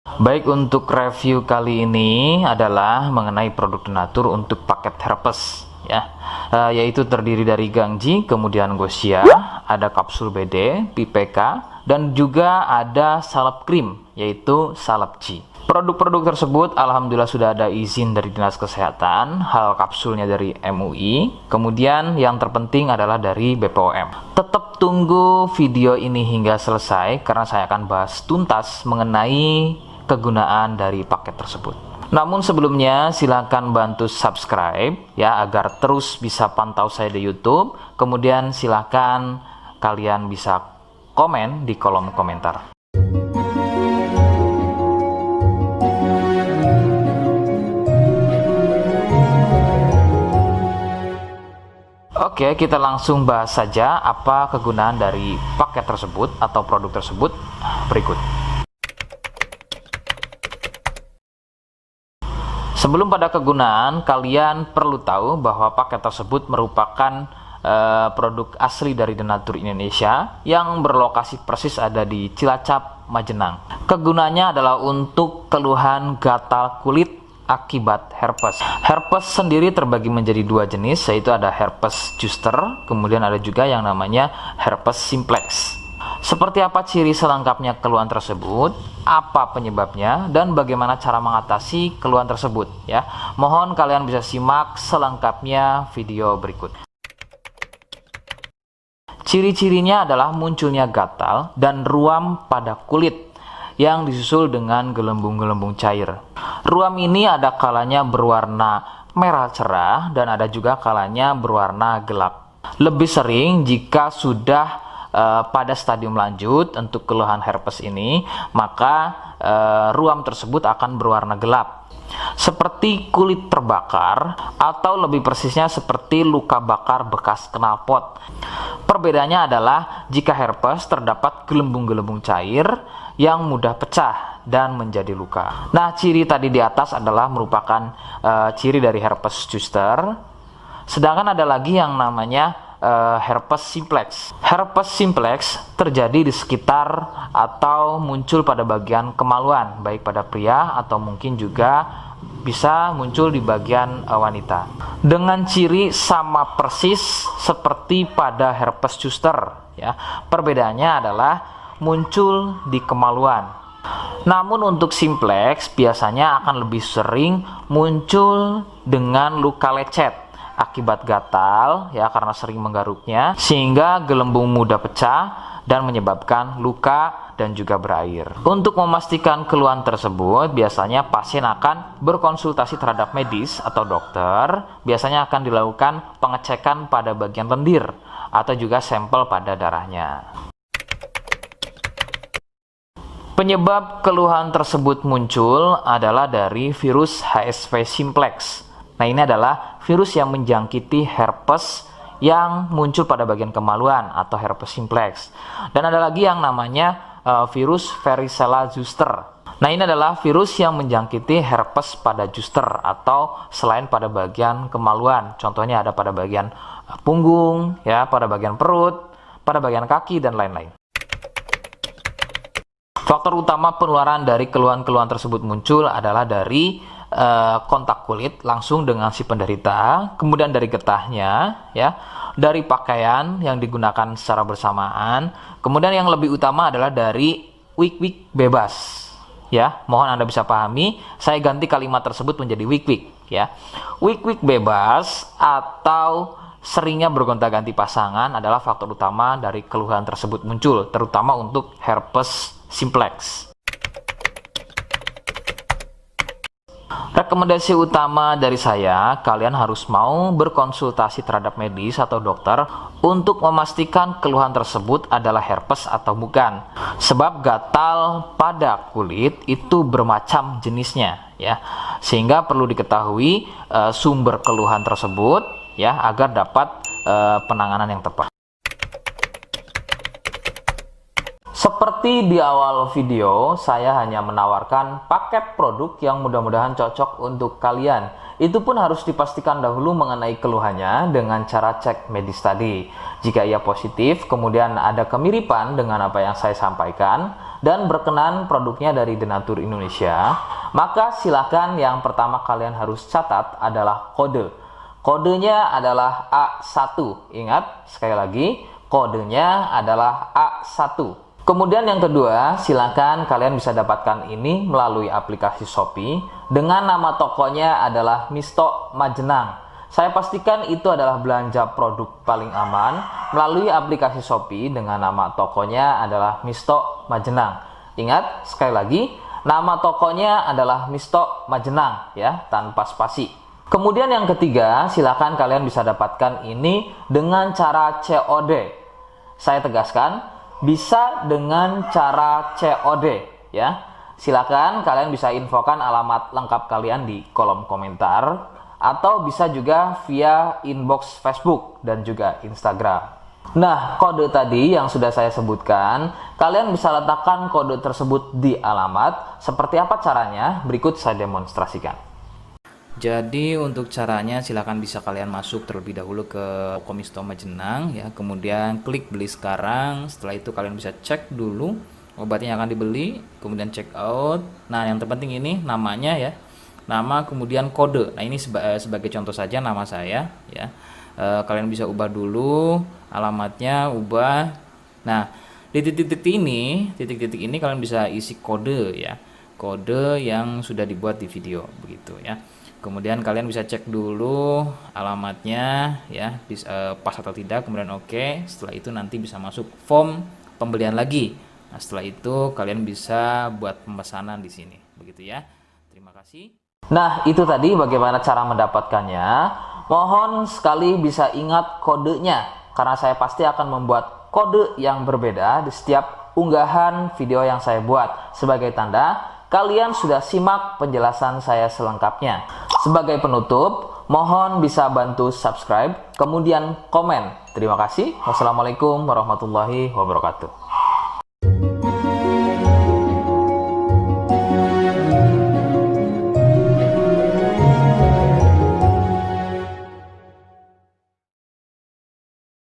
Baik, untuk review kali ini adalah mengenai produk Denatur untuk paket herpes ya, yaitu terdiri dari Gangji, kemudian Gosia, ada kapsul BD, PPK, dan juga ada salep krim yaitu salep G. Produk-produk tersebut alhamdulillah sudah ada izin dari Dinas Kesehatan, hal kapsulnya dari MUI, kemudian yang terpenting adalah dari BPOM. Tetap tunggu video ini hingga selesai karena saya akan bahas tuntas mengenai kegunaan dari paket tersebut. Namun sebelumnya silakan bantu subscribe ya agar terus bisa pantau saya di YouTube. Kemudian silakan kalian bisa komen di kolom komentar. Oke, kita langsung bahas saja apa kegunaan dari paket tersebut atau produk tersebut berikut. Sebelum pada kegunaan, kalian perlu tahu bahwa paket tersebut merupakan produk asli dari Denatur Indonesia yang berlokasi persis ada di Cilacap, Majenang. Kegunaannya adalah untuk keluhan gatal kulit akibat herpes. Herpes sendiri terbagi menjadi dua jenis, yaitu ada herpes zoster, kemudian ada juga yang namanya herpes simplex. Seperti apa ciri selengkapnya keluhan tersebut, apa penyebabnya, dan bagaimana cara mengatasi keluhan tersebut ya. Mohon kalian bisa simak selengkapnya video berikut. Ciri-cirinya adalah munculnya gatal dan ruam pada kulit yang disusul dengan gelembung-gelembung cair. Ruam ini ada kalanya berwarna merah cerah dan ada juga kalanya berwarna gelap. Lebih sering jika sudah pada stadium lanjut untuk keluhan herpes ini, maka ruam tersebut akan berwarna gelap seperti kulit terbakar atau lebih persisnya seperti luka bakar bekas knalpot. Perbedaannya adalah jika herpes terdapat gelembung-gelembung cair yang mudah pecah dan menjadi luka. Nah, ciri tadi di atas adalah merupakan ciri dari herpes zoster. Sedangkan ada lagi yang namanya herpes simplex. Herpes simplex terjadi di sekitar atau muncul pada bagian kemaluan, baik pada pria atau mungkin juga bisa muncul di bagian wanita. Dengan ciri sama persis seperti pada herpes zoster ya. Perbedaannya adalah muncul di kemaluan. Namun untuk simplex biasanya akan lebih sering muncul dengan luka lecet akibat gatal ya, karena sering menggaruknya sehingga gelembung mudah pecah dan menyebabkan luka dan juga berair. Untuk memastikan keluhan tersebut, biasanya pasien akan berkonsultasi terhadap medis atau dokter. Biasanya akan dilakukan pengecekan pada bagian lendir atau juga sampel pada darahnya. Penyebab keluhan tersebut muncul adalah dari virus HSV simplex. Nah, ini adalah virus yang menjangkiti herpes yang muncul pada bagian kemaluan atau herpes simplex. Dan ada lagi yang namanya virus varicella zoster. Nah, ini adalah virus yang menjangkiti herpes pada zoster atau selain pada bagian kemaluan. Contohnya ada pada bagian punggung, ya, pada bagian perut, pada bagian kaki, dan lain-lain. Faktor utama penularan dari keluhan-keluhan tersebut muncul adalah dari kontak kulit langsung dengan si penderita, kemudian dari getahnya ya, dari pakaian yang digunakan secara bersamaan, kemudian yang lebih utama adalah dari wik-wik bebas ya. Mohon Anda bisa pahami, saya ganti kalimat tersebut menjadi wik-wik ya. Wik-wik bebas atau seringnya bergonta-ganti pasangan adalah faktor utama dari keluhan tersebut muncul, terutama untuk herpes simplex. Rekomendasi utama dari saya, kalian harus mau berkonsultasi terhadap medis atau dokter untuk memastikan keluhan tersebut adalah herpes atau bukan. Sebab gatal pada kulit itu bermacam jenisnya ya. Sehingga perlu diketahui sumber keluhan tersebut ya agar dapat penanganan yang tepat. Seperti di awal video, saya hanya menawarkan paket produk yang mudah-mudahan cocok untuk kalian. Itu pun harus dipastikan dahulu mengenai keluhannya dengan cara cek medis tadi. Jika ia positif, kemudian ada kemiripan dengan apa yang saya sampaikan, dan berkenan produknya dari Denatur Indonesia, maka silakan yang pertama kalian harus catat adalah kode. Kodenya adalah A1. Ingat, sekali lagi, kodenya adalah A1. Kemudian yang kedua, silakan kalian bisa dapatkan ini melalui aplikasi Shopee dengan nama tokonya adalah Misto Majenang. Saya pastikan itu adalah belanja produk paling aman melalui aplikasi Shopee dengan nama tokonya adalah Misto Majenang. Ingat, sekali lagi, nama tokonya adalah Misto Majenang ya, tanpa spasi. Kemudian yang ketiga, silakan kalian bisa dapatkan ini dengan cara COD. Saya tegaskan, bisa dengan cara COD ya. Silakan kalian bisa infokan alamat lengkap kalian di kolom komentar atau bisa juga via inbox Facebook dan juga Instagram. Nah, kode tadi yang sudah saya sebutkan, kalian bisa letakkan kode tersebut di alamat. Seperti apa caranya? Berikut saya demonstrasikan. Jadi untuk caranya silakan bisa kalian masuk terlebih dahulu ke Misto Majenang ya, kemudian klik beli sekarang. Setelah itu kalian bisa cek dulu obatnya yang akan dibeli, kemudian check out. Nah, yang terpenting ini namanya ya, nama kemudian kode. Nah, ini sebagai contoh saja nama saya ya. Kalian bisa ubah dulu alamatnya, ubah. Nah, di titik-titik ini kalian bisa isi kode ya, kode yang sudah dibuat di video begitu ya. Kemudian kalian bisa cek dulu alamatnya ya, pas atau tidak, kemudian oke. Setelah itu nanti bisa masuk form pembelian lagi. Nah, setelah itu kalian bisa buat pemesanan di sini begitu ya. Terima kasih. Nah, itu tadi bagaimana cara mendapatkannya. Mohon sekali bisa ingat kodenya, karena saya pasti akan membuat kode yang berbeda di setiap unggahan video yang saya buat sebagai tanda kalian sudah simak penjelasan saya selengkapnya. Sebagai penutup, mohon bisa bantu subscribe, kemudian komen. Terima kasih. Wassalamualaikum warahmatullahi wabarakatuh.